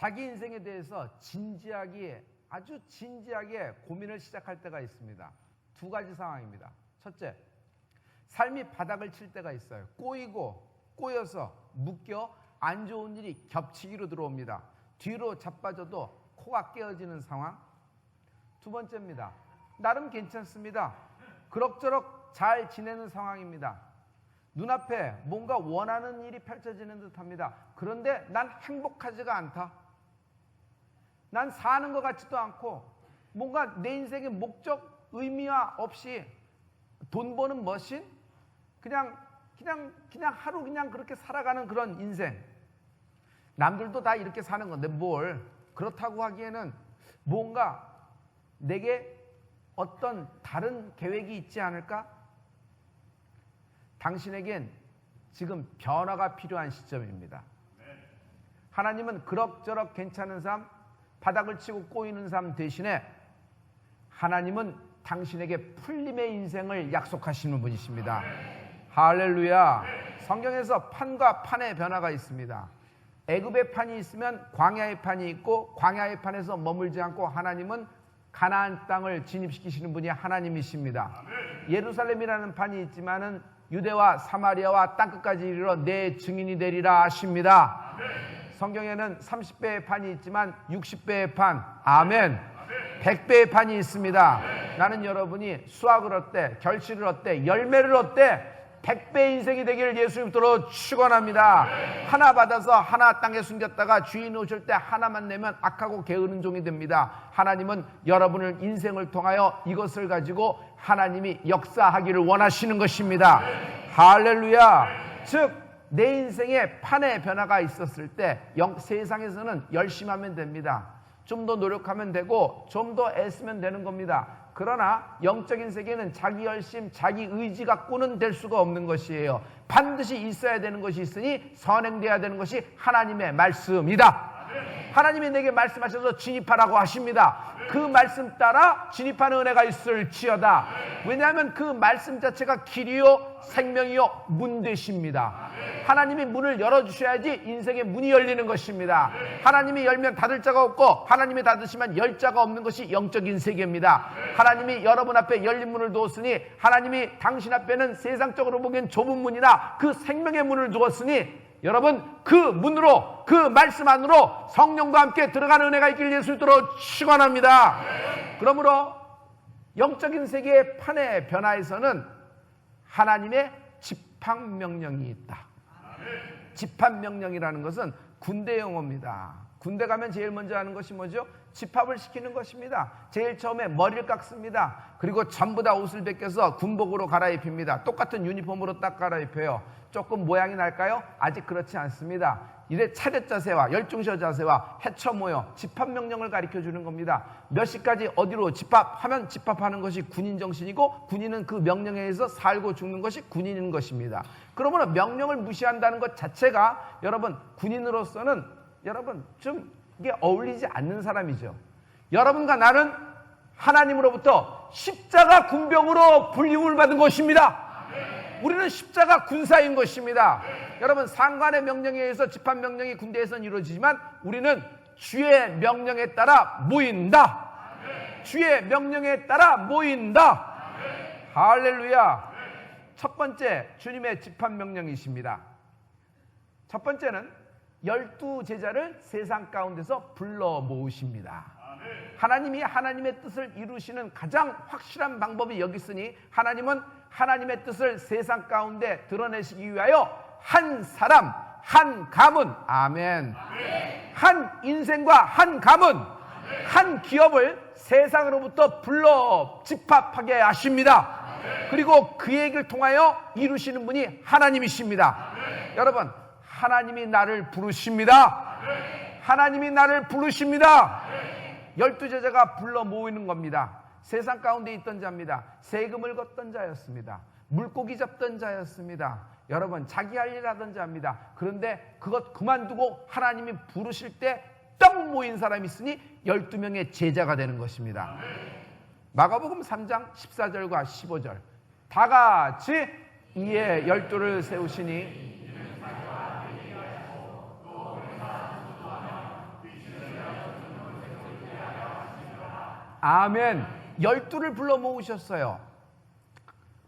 자기 인생에 대해서 아주 진지하게 고민을 시작할 때가 있습니다. 두 가지 상황입니다. 첫째, 삶이 바닥을 칠 때가 있어요. 꼬여서 묶여 안 좋은 일이 겹치기로 들어옵니다. 뒤로 자빠져도 코가 깨어지는 상황. 두 번째입니다. 나름 괜찮습니다. 그럭저럭 잘 지내는 상황입니다. 눈앞에 뭔가 원하는 일이 펼쳐지는 듯합니다. 그런데 난 행복하지가 않다. 난 사는 것 같지도 않고 뭔가 내 인생의 목적, 의미와 없이 돈 버는 머신? 그냥 하루 그냥 그렇게 살아가는 그런 인생. 남들도 다 이렇게 사는 건데 뭘 그렇다고 하기에는 뭔가 내게 어떤 다른 계획이 있지 않을까? 당신에겐 지금 변화가 필요한 시점입니다. 하나님은 그럭저럭 괜찮은 삶, 바닥을 치고 꼬이는 삶 대신에 하나님은 당신에게 풀림의 인생을 약속하시는 분이십니다. 할렐루야. 성경에서 판과 판의 변화가 있습니다. 애굽의 판이 있으면 광야의 판이 있고 광야의 판에서 머물지 않고 하나님은 가나안 땅을 진입시키시는 분이 하나님이십니다. 예루살렘이라는 판이 있지만은 유대와 사마리아와 땅끝까지 이르러 내 증인이 되리라 하십니다. 성경에는 30배의 판이 있지만 60배의 판, 아멘, 100배의 판이 있습니다. 나는 여러분이 수확을 얻되 결실을 얻되 열매를 얻되 100배의 인생이 되기를 예수님으로 축원합니다. 하나 받아서 하나 땅에 숨겼다가 주인 오실 때 하나만 내면 악하고 게으른 종이 됩니다. 하나님은 여러분을 인생을 통하여 이것을 가지고 하나님이 역사하기를 원하시는 것입니다. 할렐루야. 즉 내 인생에 판의 변화가 있었을 때 세상에서는 열심히 하면 됩니다. 좀 더 노력하면 되고 좀 더 애쓰면 되는 겁니다. 그러나 영적인 세계는 자기 열심, 자기 의지 갖고는 될 수가 없는 것이에요. 반드시 있어야 되는 것이 있으니 선행돼야 되는 것이 하나님의 말씀이다. 하나님이 내게 말씀하셔서 진입하라고 하십니다. 그 말씀 따라 진입하는 은혜가 있을지어다. 왜냐하면 그 말씀 자체가 길이요 생명이요 문 되십니다. 하나님이 문을 열어주셔야지 인생의 문이 열리는 것입니다. 하나님이 열면 닫을 자가 없고 하나님이 닫으시면 열 자가 없는 것이 영적인 세계입니다. 하나님이 여러분 앞에 열린 문을 두었으니 하나님이 당신 앞에는 세상적으로 보기엔 좁은 문이나 그 생명의 문을 두었으니 여러분 그 문으로 그 말씀 안으로 성령과 함께 들어가는 은혜가 있길 예수님으로 축원합니다. 그러므로 영적인 세계의 판의 변화에서는 하나님의 집합명령이 있다. 집합명령이라는 것은 군대 용어입니다. 군대 가면 제일 먼저 하는 것이 뭐죠? 집합을 시키는 것입니다. 제일 처음에 머리를 깎습니다. 그리고 전부 다 옷을 벗겨서 군복으로 갈아입힙니다. 똑같은 유니폼으로 딱 갈아입혀요. 조금 모양이 날까요? 아직 그렇지 않습니다. 이래 차렷 자세와 열중셔 자세와 해처 모여 집합명령을 가르쳐주는 겁니다. 몇 시까지 어디로 집합하면 집합하는 것이 군인 정신이고 군인은 그 명령에 의해서 살고 죽는 것이 군인인 것입니다. 그러므로 명령을 무시한다는 것 자체가 여러분 군인으로서는 여러분 좀 이게 어울리지 않는 사람이죠. 여러분과 나는 하나님으로부터 십자가 군병으로 불림을 받은 것입니다. 우리는 십자가 군사인 것입니다. 여러분 상관의 명령에 의해서 집합명령이 군대에서는 이루어지지만 우리는 주의 명령에 따라 모인다. 주의 명령에 따라 모인다. 할렐루야. 첫 번째 주님의 집합명령이십니다. 첫 번째는 12제자를 세상 가운데서 불러 모으십니다. 하나님이 하나님의 뜻을 이루시는 가장 확실한 방법이 여기 있으니 하나님은 하나님의 뜻을 세상 가운데 드러내시기 위하여 한 사람, 한 가문, 아멘, 한 인생과 한 가문, 한 기업을 세상으로부터 불러 집합하게 하십니다. 그리고 그 얘기를 통하여 이루시는 분이 하나님이십니다. 여러분 하나님이 나를 부르십니다. 하나님이 나를 부르십니다. 12제자가 불러 모이는 겁니다. 세상 가운데 있던 자입니다. 세금을 걷던 자였습니다. 물고기 잡던 자였습니다. 여러분 자기 할 일 하던 자입니다. 그런데 그것 그만두고 하나님이 부르실 때 떡 모인 사람이 있으니 12명의 제자가 되는 것입니다. 마가복음 3장 14절과 15절 다 같이 이에 12를 세우시니 아멘. 12를 불러 모으셨어요.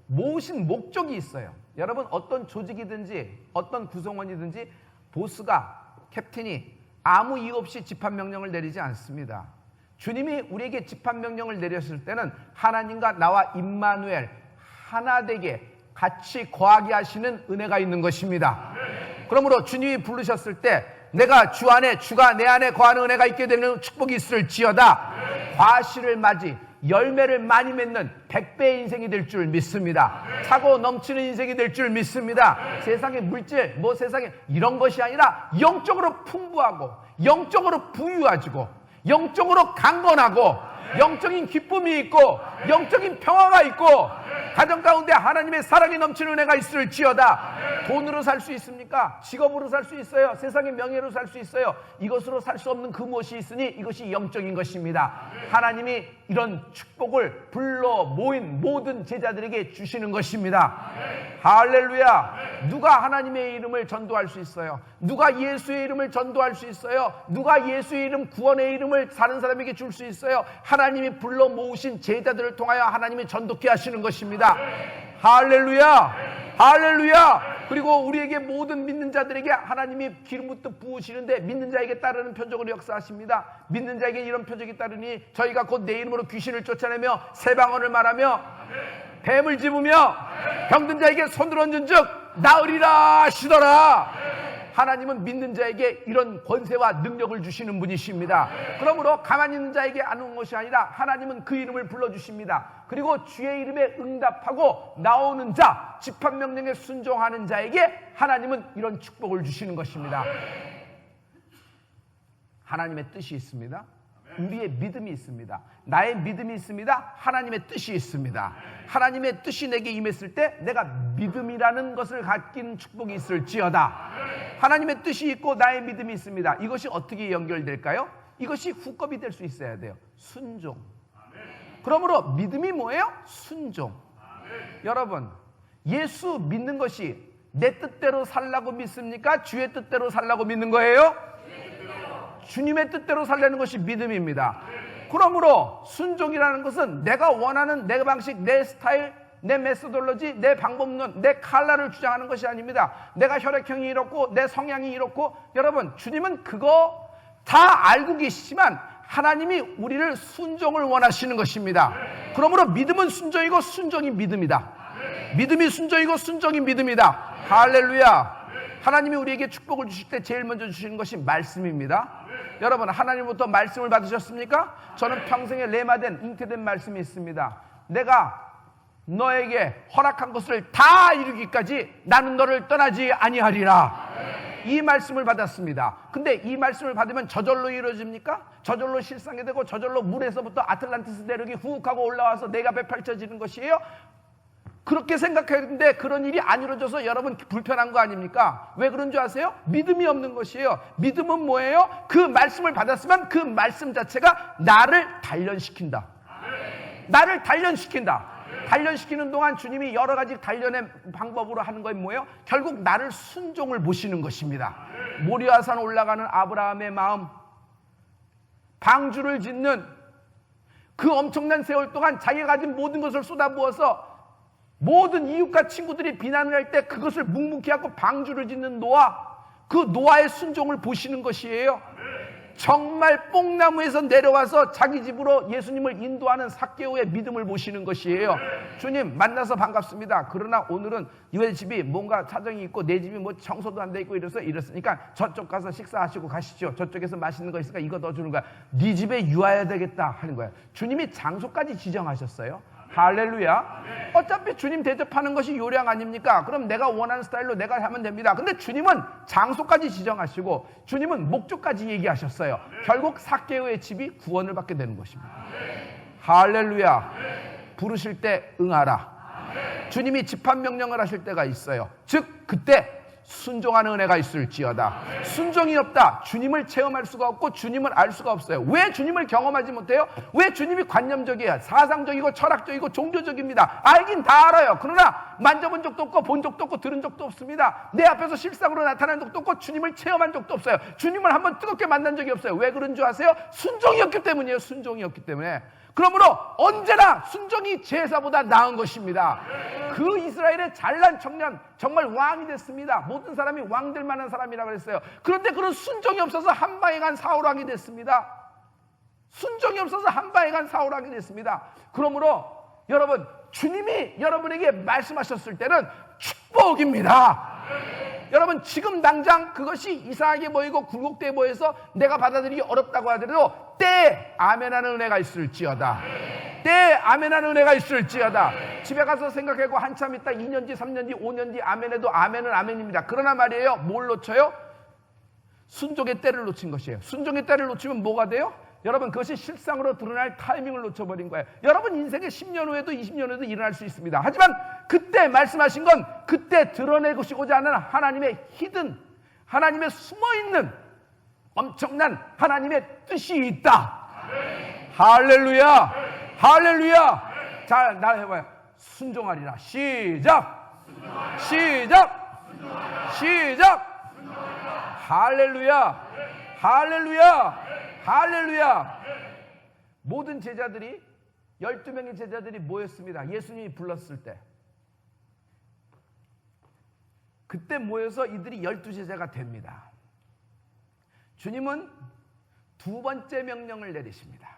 모으신 목적이 있어요. 여러분, 어떤 조직이든지 어떤 구성원이든지 보스가, 캡틴이 아무 이유 없이 집합명령을 내리지 않습니다. 주님이 우리에게 집합명령을 내렸을 때는 하나님과 나와 임마누엘 하나 되게 같이 거하게 하시는 은혜가 있는 것입니다. 그러므로 주님이 부르셨을 때 내가 주 안에, 주가 내 안에 거하는 은혜가 있게 되는 축복이 있을지어다. 과실을 맞이, 열매를 많이 맺는 100배의 인생이 될 줄 믿습니다. 차고 넘치는 인생이 될 줄 믿습니다. 세상의 물질, 세상에 이런 것이 아니라 영적으로 풍부하고 영적으로 부유하지고 영적으로 강건하고 영적인 기쁨이 있고 영적인 평화가 있고 가정 가운데 하나님의 사랑이 넘치는 은혜가 있을지어다. 돈으로 살 수 있습니까? 직업으로 살 수 있어요. 세상의 명예로 살 수 있어요. 이것으로 살 수 없는 그 무엇이 있으니 이것이 영적인 것입니다. 하나님이 이런 축복을 불러 모인 모든 제자들에게 주시는 것입니다. 할렐루야. 누가 하나님의 이름을 전도할 수 있어요? 누가 예수의 이름을 전도할 수 있어요? 누가 예수의 이름, 구원의 이름을 다른 사람에게 줄 수 있어요? 하나님이 불러 모으신 제자들을 통하여 하나님이 전도케 하시는 것입니다. 할렐루야. 할렐루야. 그리고 우리에게 모든 믿는 자들에게 하나님이 기름부터 부으시는데 믿는 자에게 따르는 표적으로 역사하십니다. 믿는 자에게 이런 표적이 따르니 저희가 곧 내 이름으로 귀신을 쫓아내며 새 방언을 말하며 뱀을 집으며 병든 자에게 손을 얹은 즉 나으리라 하시더라. 하나님은 믿는 자에게 이런 권세와 능력을 주시는 분이십니다. 그러므로 가만히 있는 자에게 하는 것이 아니라 하나님은 그 이름을 불러주십니다. 그리고 주의 이름에 응답하고 나오는 자, 집합명령에 순종하는 자에게 하나님은 이런 축복을 주시는 것입니다. 하나님의 뜻이 있습니다. 우리의 믿음이 있습니다. 나의 믿음이 있습니다. 하나님의 뜻이 있습니다. 하나님의 뜻이 내게 임했을 때 내가 믿음이라는 것을 갖긴 축복이 있을지어다. 하나님의 뜻이 있고 나의 믿음이 있습니다. 이것이 어떻게 연결될까요? 이것이 후컵이 될 수 있어야 돼요. 순종. 그러므로 믿음이 뭐예요? 순종. 여러분, 예수 믿는 것이 내 뜻대로 살라고 믿습니까? 주의 뜻대로 살라고 믿는 거예요? 주님의 뜻대로 살려는 것이 믿음입니다. 그러므로 순종이라는 것은 내가 원하는 내 방식, 내 스타일, 내 메소돌로지, 내 방법론, 내 칼라를 주장하는 것이 아닙니다. 내가 혈액형이 이렇고 내 성향이 이렇고. 여러분, 주님은 그거 다 알고 계시지만 하나님이 우리를 순종을 원하시는 것입니다. 그러므로 믿음은 순종이고 순종이 믿음이다. 믿음이 순종이고 순종이 믿음이다. 할렐루야. 하나님이 우리에게 축복을 주실 때 제일 먼저 주시는 것이 말씀입니다. 여러분, 하나님부터 말씀을 받으셨습니까? 저는 평생에 레마된, 잉태된 말씀이 있습니다. 내가 너에게 허락한 것을 다 이루기까지 나는 너를 떠나지 아니하리라. 이 말씀을 받았습니다. 근데 이 말씀을 받으면 저절로 이루어집니까? 저절로 실상이 되고 저절로 물에서부터 아틀란티스 대륙이 후욱하고 올라와서 내 앞에 펼쳐지는 것이에요? 그렇게 생각했는데 그런 일이 안 이루어져서 여러분 불편한 거 아닙니까? 왜 그런 줄 아세요? 믿음이 없는 것이에요. 믿음은 뭐예요? 그 말씀을 받았으면 그 말씀 자체가 나를 단련시킨다. 나를 단련시킨다. 단련시키는 동안 주님이 여러 가지 단련의 방법으로 하는 건 뭐예요? 결국 나를 순종을 보시는 것입니다. 모리아산 올라가는 아브라함의 마음, 방주를 짓는 그 엄청난 세월 동안 자기가 가진 모든 것을 쏟아부어서 모든 이웃과 친구들이 비난을 할 때 그것을 묵묵히 하고 방주를 짓는 노아, 그 노아의 순종을 보시는 것이에요. 정말 뽕나무에서 내려와서 자기 집으로 예수님을 인도하는 삭개오의 믿음을 보시는 것이에요. 주님 만나서 반갑습니다. 그러나 오늘은 이 집이 뭔가 사정이 있고 내 집이 뭐 청소도 안 돼 있고 이랬으니까 저쪽 가서 식사하시고 가시죠. 저쪽에서 맛있는 거 있으니까 이거 넣어주는 거야. 네 집에 유하야 되겠다 하는 거야. 주님이 장소까지 지정하셨어요. 할렐루야. 어차피 주님 대접하는 것이 요량 아닙니까? 그럼 내가 원하는 스타일로 내가 하면 됩니다. 근데 주님은 장소까지 지정하시고 주님은 목적까지 얘기하셨어요. 결국 삭개오의 집이 구원을 받게 되는 것입니다. 할렐루야. 부르실 때 응하라. 주님이 집합명령을 하실 때가 있어요. 즉 그때 순종하는 은혜가 있을지어다. 순종이 없다. 주님을 체험할 수가 없고 주님을 알 수가 없어요. 왜 주님을 경험하지 못해요? 왜 주님이 관념적이에요? 사상적이고 철학적이고 종교적입니다. 알긴 다 알아요. 그러나 만져본 적도 없고 본 적도 없고 들은 적도 없습니다. 내 앞에서 실상으로 나타난 적도 없고 주님을 체험한 적도 없어요. 주님을 한번 뜨겁게 만난 적이 없어요. 왜 그런 줄 아세요? 순종이었기 때문이에요. 순종이었기 때문에. 그러므로 언제나 순종이 제사보다 나은 것입니다. 그 이스라엘의 잘난 청년, 정말 왕이 됐습니다. 모든 사람이 왕 될 만한 사람이라고 그랬어요. 그런데 그런 순종이 없어서 한 방에 간 사울왕이 됐습니다. 순종이 없어서 한 방에 간 사울왕이 됐습니다. 그러므로 여러분, 주님이 여러분에게 말씀하셨을 때는 축복입니다. 여러분, 지금 당장 그것이 이상하게 보이고 굴곡돼 보여서 내가 받아들이기 어렵다고 하더라도 때에 아멘하는 은혜가 있을지어다. 때에 아멘하는 은혜가 있을지어다. 집에 가서 생각하고 한참 있다 2년 뒤, 3년 뒤, 5년 뒤 아멘해도 아멘은 아멘입니다. 그러나 말이에요, 뭘 놓쳐요? 순종의 때를 놓친 것이에요. 순종의 때를 놓치면 뭐가 돼요? 여러분, 그것이 실상으로 드러날 타이밍을 놓쳐버린 거예요. 여러분 인생에 10년 후에도 20년 후에도 일어날 수 있습니다. 하지만 그때 말씀하신 건 그때 드러내고시고자 하는 하나님의 히든, 하나님의 숨어있는 엄청난 하나님의 뜻이 있다. 할렐루야, 할렐루야. 자, 나 해봐요. 순종하리라. 시작, 시작, 시작. 할렐루야, 할렐루야, 할렐루야. 모든 제자들이 12명의 제자들이 모였습니다. 예수님이 불렀을 때. 그때 모여서 이들이 12제자가 됩니다. 주님은 두 번째 명령을 내리십니다.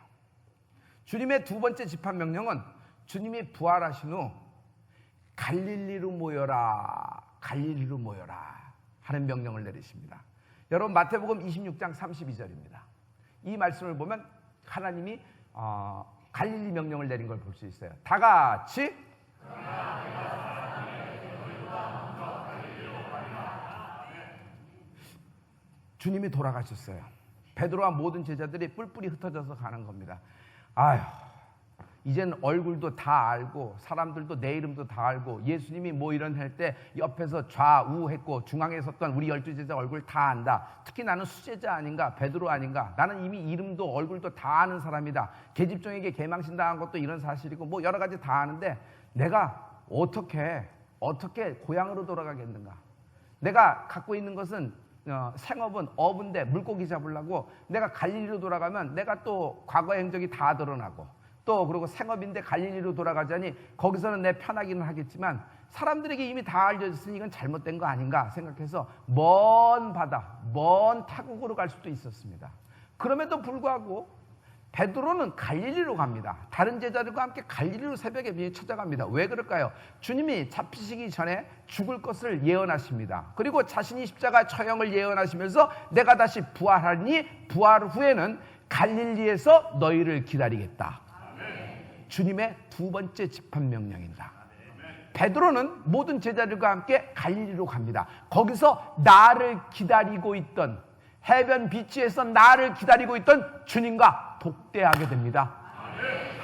주님의 두 번째 집합 명령은 주님이 부활하신 후 갈릴리로 모여라, 갈릴리로 모여라 하는 명령을 내리십니다. 여러분, 마태복음 26장 32절입니다. 이 말씀을 보면 하나님이 갈릴리 명령을 내린 걸 볼 수 있어요. 다 같이 주님이 돌아가셨어요. 베드로와 모든 제자들이 뿔뿔이 흩어져서 가는 겁니다. 아휴, 이젠 얼굴도 다 알고 사람들도 내 이름도 다 알고 예수님이 뭐 이런 할 때 옆에서 좌우했고 중앙에 섰던 우리 12제자 얼굴 다 안다. 특히 나는 수제자 아닌가, 베드로 아닌가. 나는 이미 이름도 얼굴도 다 아는 사람이다. 계집종에게 개망신 당한 것도 이런 사실이고 뭐 여러 가지 다 아는데 내가 어떻게 고향으로 돌아가겠는가. 내가 갖고 있는 것은 생업은 어부인데 물고기 잡으려고 내가 갈릴리로 돌아가면 내가 또 과거의 행적이 다 드러나고 또 그리고 생업인데 갈릴리로 돌아가자니 거기서는 내 편하기는 하겠지만 사람들에게 이미 다 알려졌으니 이건 잘못된 거 아닌가 생각해서 먼 바다, 먼 타국으로 갈 수도 있었습니다. 그럼에도 불구하고 베드로는 갈릴리로 갑니다. 다른 제자들과 함께 갈릴리로 새벽에 미리 찾아갑니다. 왜 그럴까요? 주님이 잡히시기 전에 죽을 것을 예언하십니다. 그리고 자신이 십자가 처형을 예언하시면서 내가 다시 부활하니 부활 후에는 갈릴리에서 너희를 기다리겠다. 주님의 두 번째 집합 명령입니다. 베드로는 모든 제자들과 함께 갈릴리로 갑니다. 거기서 나를 기다리고 있던 해변 비치에서 나를 기다리고 있던 주님과 독대하게 됩니다.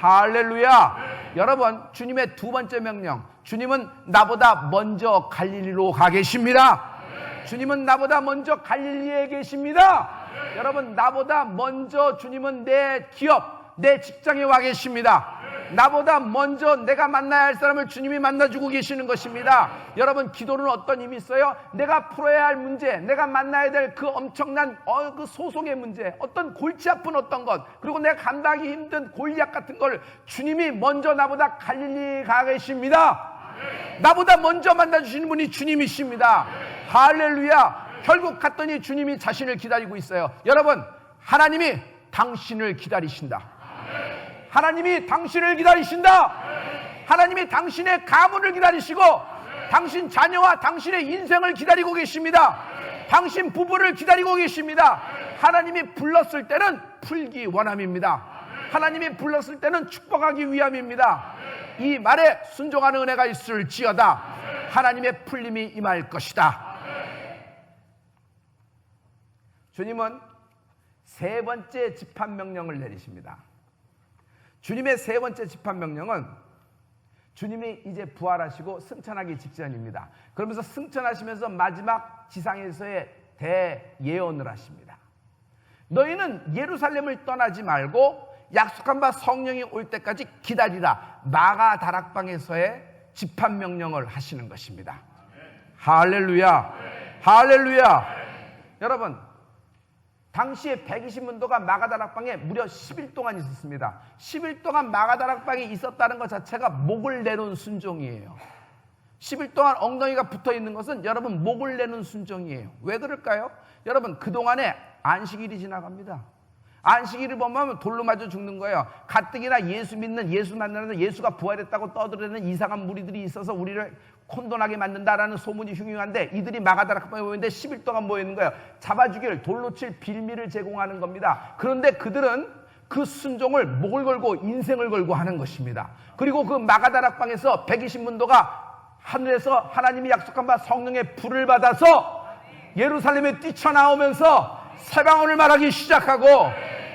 할렐루야. 여러분, 주님의 두 번째 명령, 주님은 나보다 먼저 갈릴리로 가 계십니다. 주님은 나보다 먼저 갈릴리에 계십니다. 여러분, 나보다 먼저 주님은 내 기업, 내 직장에 와 계십니다. 나보다 먼저 내가 만나야 할 사람을 주님이 만나주고 계시는 것입니다. 여러분, 기도는 어떤 힘이 있어요? 내가 풀어야 할 문제, 내가 만나야 될 그 엄청난 그 소송의 문제, 어떤 골치 아픈 어떤 것, 그리고 내가 감당하기 힘든 골리앗 같은 걸 주님이 먼저 나보다 갈릴리 가 계십니다. 나보다 먼저 만나주시는 분이 주님이십니다. 할렐루야. 결국 갔더니 주님이 자신을 기다리고 있어요. 여러분, 하나님이 당신을 기다리신다. 하나님이 당신을 기다리신다. 하나님이 당신의 가문을 기다리시고 당신 자녀와 당신의 인생을 기다리고 계십니다. 당신 부부를 기다리고 계십니다. 하나님이 불렀을 때는 풀기 원함입니다. 하나님이 불렀을 때는 축복하기 위함입니다. 이 말에 순종하는 은혜가 있을지어다. 하나님의 풀림이 임할 것이다. 주님은 세 번째 집합 명령을 내리십니다. 주님의 세 번째 집합 명령은 주님이 이제 부활하시고 승천하기 직전입니다. 그러면서 승천하시면서 마지막 지상에서의 대예언을 하십니다. 너희는 예루살렘을 떠나지 말고 약속한 바 성령이 올 때까지 기다리라. 마가 다락방에서의 집합명령을 하시는 것입니다. 할렐루야, 할렐루야. 여러분, 당시에 120문도가 마가다락방에 무려 10일 동안 있었습니다. 10일 동안 마가다락방에 있었다는 것 자체가 목을 내놓은 순종이에요. 10일 동안 엉덩이가 붙어있는 것은 여러분 목을 내는 순종이에요. 왜 그럴까요? 여러분, 그동안에 안식일이 지나갑니다. 안식일을 보면 돌로 맞아 죽는 거예요. 가뜩이나 예수 믿는, 예수 만나는, 예수가 부활했다고 떠들어대는 이상한 무리들이 있어서 우리를 혼돈하게 만든다라는 소문이 흉흉한데, 이들이 마가다락방에 모였는데 10일 동안 모여있는 거예요. 잡아 죽일, 돌로 칠 빌미를 제공하는 겁니다. 그런데 그들은 그 순종을 목을 걸고 인생을 걸고 하는 것입니다. 그리고 그 마가다락방에서 120문도가 하늘에서 하나님이 약속한 바 성령의 불을 받아서 예루살렘에 뛰쳐나오면서 새방언을 말하기 시작하고,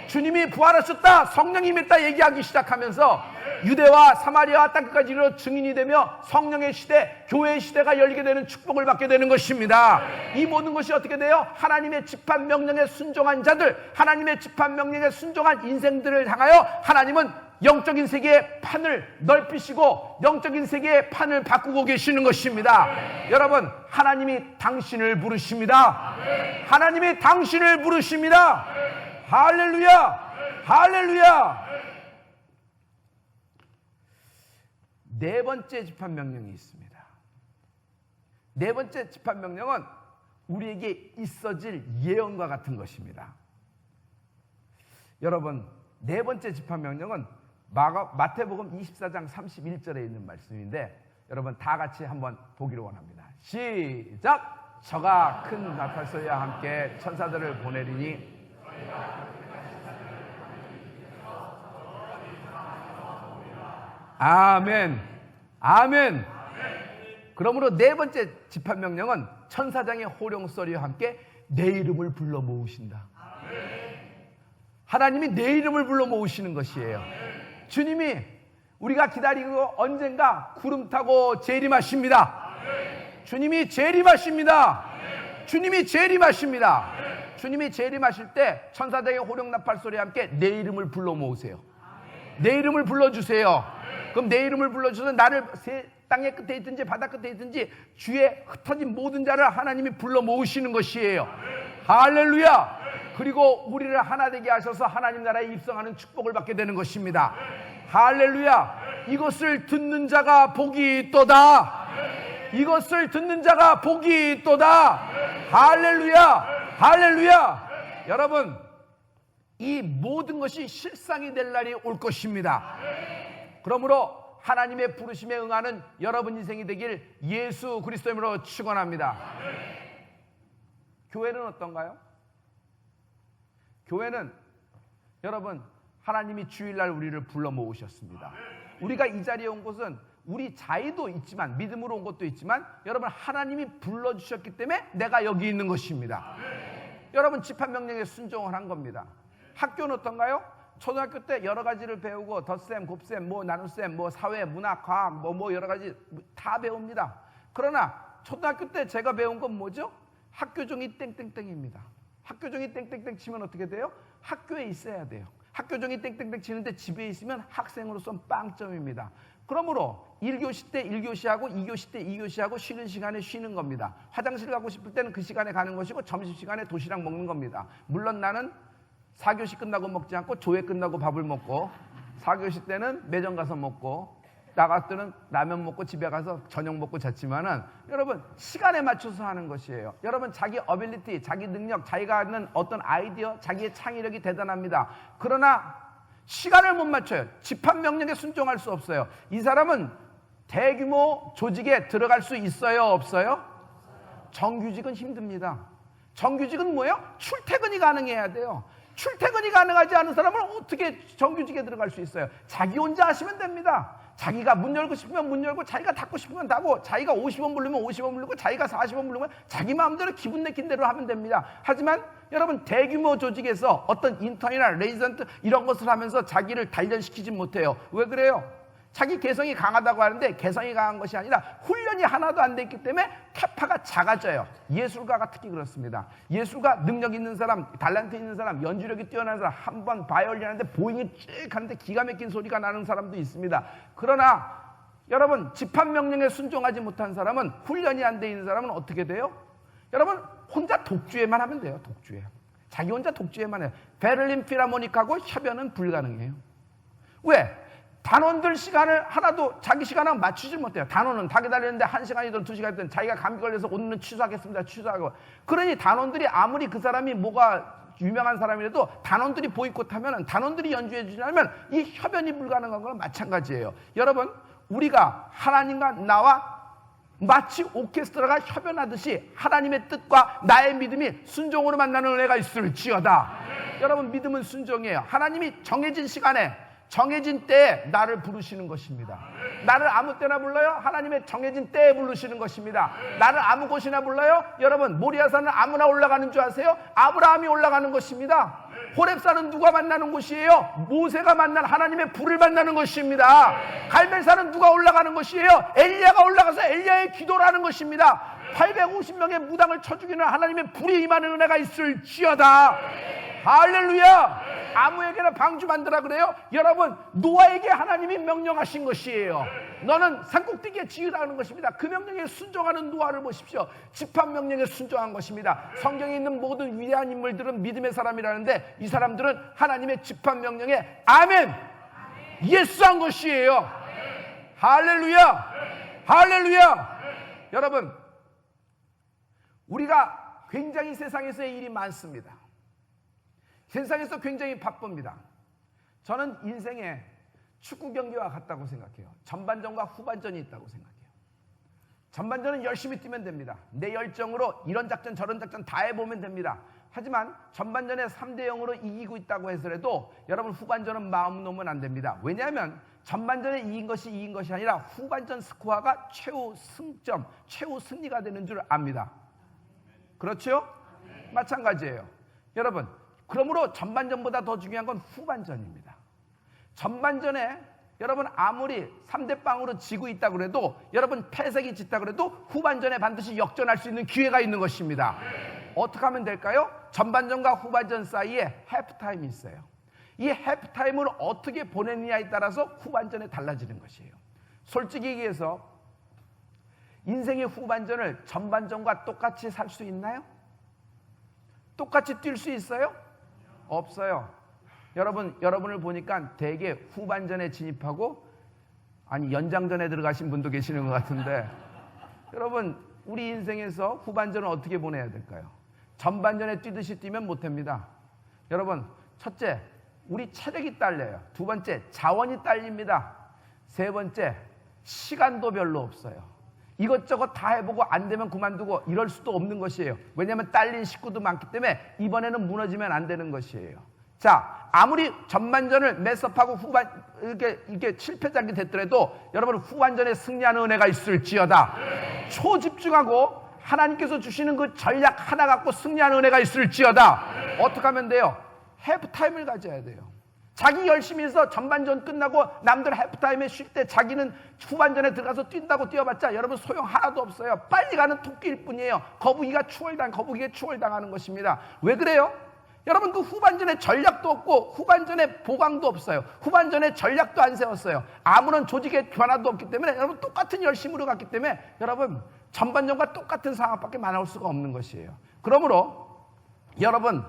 주님이 부활하셨다, 성령이 임했다 얘기하기 시작하면서 유대와 사마리아와 땅끝까지 이르러 증인이 되며 성령의 시대, 교회의 시대가 열리게 되는 축복을 받게 되는 것입니다. 이 모든 것이 어떻게 돼요? 하나님의 집합 명령에 순종한 자들, 하나님의 집합 명령에 순종한 인생들을 향하여 하나님은 영적인 세계의 판을 넓히시고 영적인 세계의 판을 바꾸고 계시는 것입니다. 여러분, 하나님이 당신을 부르십니다. 하나님이 당신을 부르십니다. 할렐루야, 할렐루야. 네 번째 집합명령이 있습니다. 네 번째 집합명령은 우리에게 있어질 예언과 같은 것입니다. 여러분, 네 번째 집합명령은 마태복음 24장 31절에 있는 말씀인데, 여러분 다 같이 한번 보기를 원합니다. 시작! 저가 큰 나팔 소리와 함께 천사들을 보내리니 아멘, 아멘. 그러므로 네 번째 집합명령은 천사장의 호령소리와 함께 내 이름을 불러 모으신다. 하나님이 내 이름을 불러 모으시는 것이에요. 주님이 우리가 기다리고 언젠가 구름 타고 재림하십니다. 주님이 재림하십니다. 주님이 재림하십니다. 주님이 재림하실 때 천사장의 호령나팔 소리와 함께 내 이름을 불러 모으세요. 내 이름을 불러주세요. 그럼 내 이름을 불러주셔서 나를 땅의 끝에 있든지 바다 끝에 있든지 주에 흩어진 모든 자를 하나님이 불러 모으시는 것이에요. 할렐루야. 그리고 우리를 하나 되게 하셔서 하나님 나라에 입성하는 축복을 받게 되는 것입니다. 할렐루야. 이것을 듣는 자가 복이 있도다. 이것을 듣는 자가 복이 있도다. 할렐루야, 할렐루야. 여러분, 이 모든 것이 실상이 될 날이 올 것입니다. 그러므로 하나님의 부르심에 응하는 여러분 인생이 되길 예수 그리스도의 이름으로 축원합니다. 교회는 어떤가요? 교회는 여러분, 하나님이 주일날 우리를 불러 모으셨습니다. 우리가 이 자리에 온 것은 우리 자의도 있지만, 믿음으로 온 것도 있지만, 여러분 하나님이 불러주셨기 때문에 내가 여기 있는 것입니다. 여러분 집합명령에 순종을 한 겁니다. 학교는 어떤가요? 초등학교 때 여러 가지를 배우고 덧셈, 곱셈, 나눗셈, 사회, 문학, 과학, 여러 가지 다 배웁니다. 그러나 초등학교 때 제가 배운 건 뭐죠? 학교종이 땡땡땡입니다. 학교종이 땡땡땡 치면 어떻게 돼요? 학교에 있어야 돼요. 학교종이 땡땡땡 치는데 집에 있으면 학생으로서 빵점입니다. 그러므로 1교시 때 1교시하고 2교시 때 2교시하고 쉬는 시간에 쉬는 겁니다. 화장실 가고 싶을 때는 그 시간에 가는 것이고 점심시간에 도시락 먹는 겁니다. 물론 나는 4교시 끝나고 먹지 않고 조회 끝나고 밥을 먹고, 4교시 때는 매점 가서 먹고, 나갔을 때는 라면 먹고 집에 가서 저녁 먹고 잤지만은, 여러분 시간에 맞춰서 하는 것이에요. 여러분 자기 어빌리티, 자기 능력, 자기가 하는 어떤 아이디어, 자기의 창의력이 대단합니다. 그러나 시간을 못 맞춰요. 집합명령에 순종할 수 없어요. 이 사람은 대규모 조직에 들어갈 수 있어요, 없어요? 정규직은 힘듭니다. 정규직은 뭐예요? 출퇴근이 가능해야 돼요. 출퇴근이 가능하지 않은 사람은 어떻게 정규직에 들어갈 수 있어요? 자기 혼자 하시면 됩니다. 자기가 문 열고 싶으면 문 열고, 자기가 닫고 싶으면 닫고, 자기가 50원 부르면 50원 부르고, 자기가 40원 부르면 자기 마음대로 기분 내킨 대로 하면 됩니다. 하지만 여러분 대규모 조직에서 어떤 인턴이나 레지던트 이런 것을 하면서 자기를 단련시키지 못해요. 왜 그래요? 자기 개성이 강하다고 하는데 개성이 강한 것이 아니라 훈련이 하나도 안 돼 있기 때문에 캐파가 작아져요. 예술가가 특히 그렇습니다. 예술가 능력 있는 사람, 달란트 있는 사람, 연주력이 뛰어난 사람, 한 번 바이올린 하는데 보잉이 쭉 하는데 기가 막힌 소리가 나는 사람도 있습니다. 그러나 여러분, 집합명령에 순종하지 못한 사람은, 훈련이 안 돼 있는 사람은 어떻게 돼요? 여러분, 혼자 독주에만 하면 돼요. 독주에. 자기 혼자 독주에만 해요. 베를린 필하모닉하고 협연은 불가능해요. 왜? 단원들 시간을 하나도 자기 시간하고 맞추지 못해요. 단원은 다 기다리는데 1시간이든 2시간이든 자기가 감기 걸려서 오늘은 취소하겠습니다. 취소하고. 그러니 단원들이 아무리 그 사람이 뭐가 유명한 사람이라도 단원들이 보이콧하면, 단원들이 연주해 주냐면 이 협연이 불가능한 거랑 마찬가지예요. 여러분, 우리가 하나님과 나와 마치 오케스트라가 협연하듯이 하나님의 뜻과 나의 믿음이 순종으로 만나는 은혜가 있을지어다. 여러분, 믿음은 순종이에요. 하나님이 정해진 시간에 정해진 때에 나를 부르시는 것입니다. 나를 아무 때나 불러요? 하나님의 정해진 때에 부르시는 것입니다. 나를 아무 곳이나 불러요? 여러분, 모리아산은 아무나 올라가는 줄 아세요? 아브라함이 올라가는 것입니다. 호렙산은 누가 만나는 곳이에요? 모세가 만난 하나님의 불을 만나는 것입니다. 갈멜산은 누가 올라가는 것이에요? 엘리야가 올라가서 엘리야의 기도라는 것입니다. 850명의 무당을 쳐 죽이는 하나님의 불이 임하는 은혜가 있을지어다. 할렐루야. 아무에게나 방주 만들라 그래요? 여러분, 노아에게 하나님이 명령하신 것이에요. 너는 산꼭대기에 지으라는 것입니다. 그 명령에 순종하는 노아를 보십시오. 집합 명령에 순종한 것입니다. 성경에 있는 모든 위대한 인물들은 믿음의 사람이라는데 이 사람들은 하나님의 집합 명령에 아멘, 예스한 것이에요. 할렐루야. 할렐루야. 여러분, 우리가 굉장히 세상에서의 일이 많습니다. 세상에서 굉장히 바쁩니다. 저는 인생에 축구 경기와 같다고 생각해요. 전반전과 후반전이 있다고 생각해요. 전반전은 열심히 뛰면 됩니다. 내 열정으로 이런 작전 저런 작전 다 해보면 됩니다. 하지만 전반전에 3대0으로 이기고 있다고 해서라도 여러분, 후반전은 마음 놓으면 안 됩니다. 왜냐하면 전반전에 이긴 것이 아니라 후반전 스코어가 최후 승점, 최후 승리가 되는 줄 압니다. 그렇죠? 마찬가지예요. 여러분, 그러므로 전반전보다 더 중요한 건 후반전입니다. 전반전에 여러분 아무리 3대0으로 지고 있다고 해도, 여러분 패색이 짙다고 해도 후반전에 반드시 역전할 수 있는 기회가 있는 것입니다. 어떻게 하면 될까요? 전반전과 후반전 사이에 해프타임이 있어요. 이 해프타임을 어떻게 보내느냐에 따라서 후반전에 달라지는 것이에요. 솔직히 얘기해서 인생의 후반전을 전반전과 똑같이 살 수 있나요? 똑같이 뛸 수 있어요? 없어요. 여러분을 보니까 되게 후반전에 진입하고 연장전에 들어가신 분도 계시는 것 같은데, 여러분, 우리 인생에서 후반전을 어떻게 보내야 될까요? 전반전에 뛰듯이 뛰면 못합니다. 여러분, 첫째, 우리 체력이 딸려요. 두 번째, 자원이 딸립니다. 세 번째, 시간도 별로 없어요. 이것저것 다 해보고 안 되면 그만두고 이럴 수도 없는 것이에요. 왜냐하면 딸린 식구도 많기 때문에 이번에는 무너지면 안 되는 것이에요. 자, 아무리 전반전을 매섭하고 이렇게 실패작이 됐더라도 여러분, 후반전에 승리하는 은혜가 있을지어다. 초집중하고 하나님께서 주시는 그 전략 하나 갖고 승리하는 은혜가 있을지어다. 어떻게 하면 돼요? 해프타임을 가져야 돼요. 자기 열심히 해서 전반전 끝나고 남들 해프타임에 쉴 때 자기는 후반전에 들어가서 뛴다고 뛰어봤자 여러분 소용 하나도 없어요. 빨리 가는 토끼일 뿐이에요. 거북이가 추월당하는 것입니다. 왜 그래요? 여러분, 그 후반전에 전략도 없고 후반전에 보강도 없어요. 후반전에 전략도 안 세웠어요. 아무런 조직의 변화도 없기 때문에 여러분 똑같은 열심으로 갔기 때문에 여러분 전반전과 똑같은 상황밖에 나올 수가 없는 것이에요. 그러므로 여러분,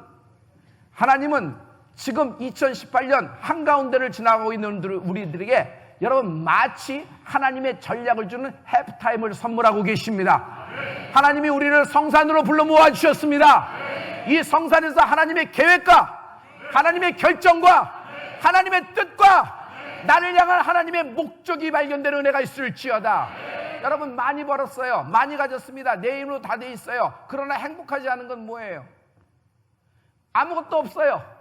하나님은 지금 2018년 한가운데를 지나가고 있는 우리들에게 여러분 마치 하나님의 전략을 주는 해프타임을 선물하고 계십니다. 하나님이 우리를 성산으로 불러 모아주셨습니다. 이 성산에서 하나님의 계획과 하나님의 결정과 하나님의 뜻과 나를 향한 하나님의 목적이 발견되는 은혜가 있을지어다. 여러분, 많이 벌었어요. 많이 가졌습니다. 내 힘으로 다 돼 있어요. 그러나 행복하지 않은 건 뭐예요? 아무것도 없어요.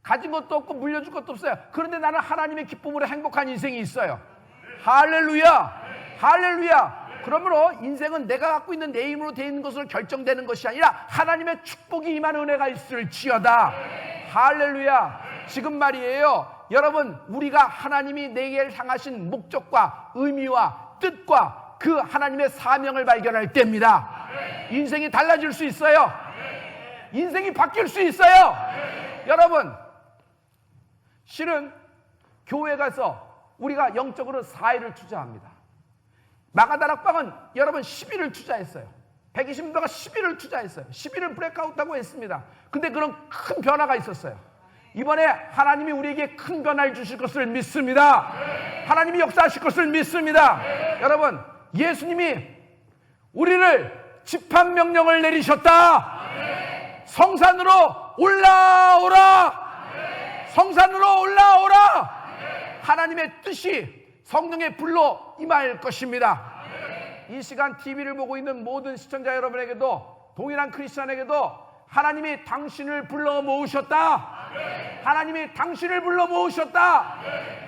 가진 것도 없고 물려줄 것도 없어요. 그런데 나는 하나님의 기쁨으로 행복한 인생이 있어요. 할렐루야. 할렐루야. 그러므로 인생은 내가 갖고 있는 내 힘으로 되어 있는 것으로 결정되는 것이 아니라 하나님의 축복이 임하는 은혜가 있을지어다. 할렐루야. 지금 말이에요. 여러분, 우리가 하나님이 내게 향하신 목적과 의미와 뜻과 그 하나님의 사명을 발견할 때입니다. 인생이 달라질 수 있어요. 인생이 바뀔 수 있어요. 여러분, 실은 교회 가서 우리가 영적으로 4일을 투자합니다. 마가다락방은 여러분 10일을 투자했어요. 120명가 10일을 투자했어요. 10일을 브레이크아웃하고 했습니다. 근데 그런 큰 변화가 있었어요. 이번에 하나님이 우리에게 큰 변화를 주실 것을 믿습니다. 하나님이 역사하실 것을 믿습니다. 여러분, 예수님이 우리를 집합명령을 내리셨다. 성산으로 올라오라. 성산으로 올라오라. 하나님의 뜻이 성령의 불로 임할 것입니다. 이 시간 TV를 보고 있는 모든 시청자 여러분에게도, 동일한 크리스천에게도 하나님이 당신을 불러 모으셨다. 하나님이 당신을 불러 모으셨다.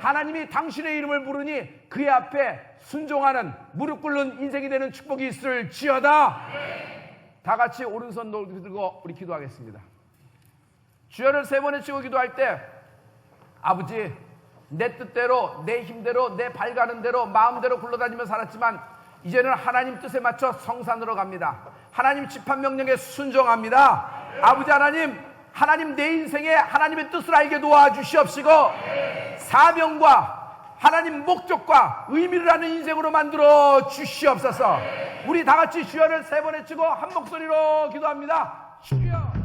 하나님이 당신의 이름을 부르니 그의 앞에 순종하는, 무릎 꿇는 인생이 되는 축복이 있을지어다. 다 같이 오른손 들고 우리 기도하겠습니다. 주여를 3번 외치고 기도할 때, 아버지, 내 뜻대로, 내 힘대로, 내 발가는 대로, 마음대로 굴러다니며 살았지만 이제는 하나님 뜻에 맞춰 성산으로 갑니다. 하나님 집합명령에 순종합니다. 아버지 하나님, 하나님 내 인생에 하나님의 뜻을 알게 도와주시옵시고 사명과 하나님 목적과 의미를 아는 인생으로 만들어 주시옵소서. 우리 다 같이 주여를 3번 외치고 한 목소리로 기도합니다. 주여.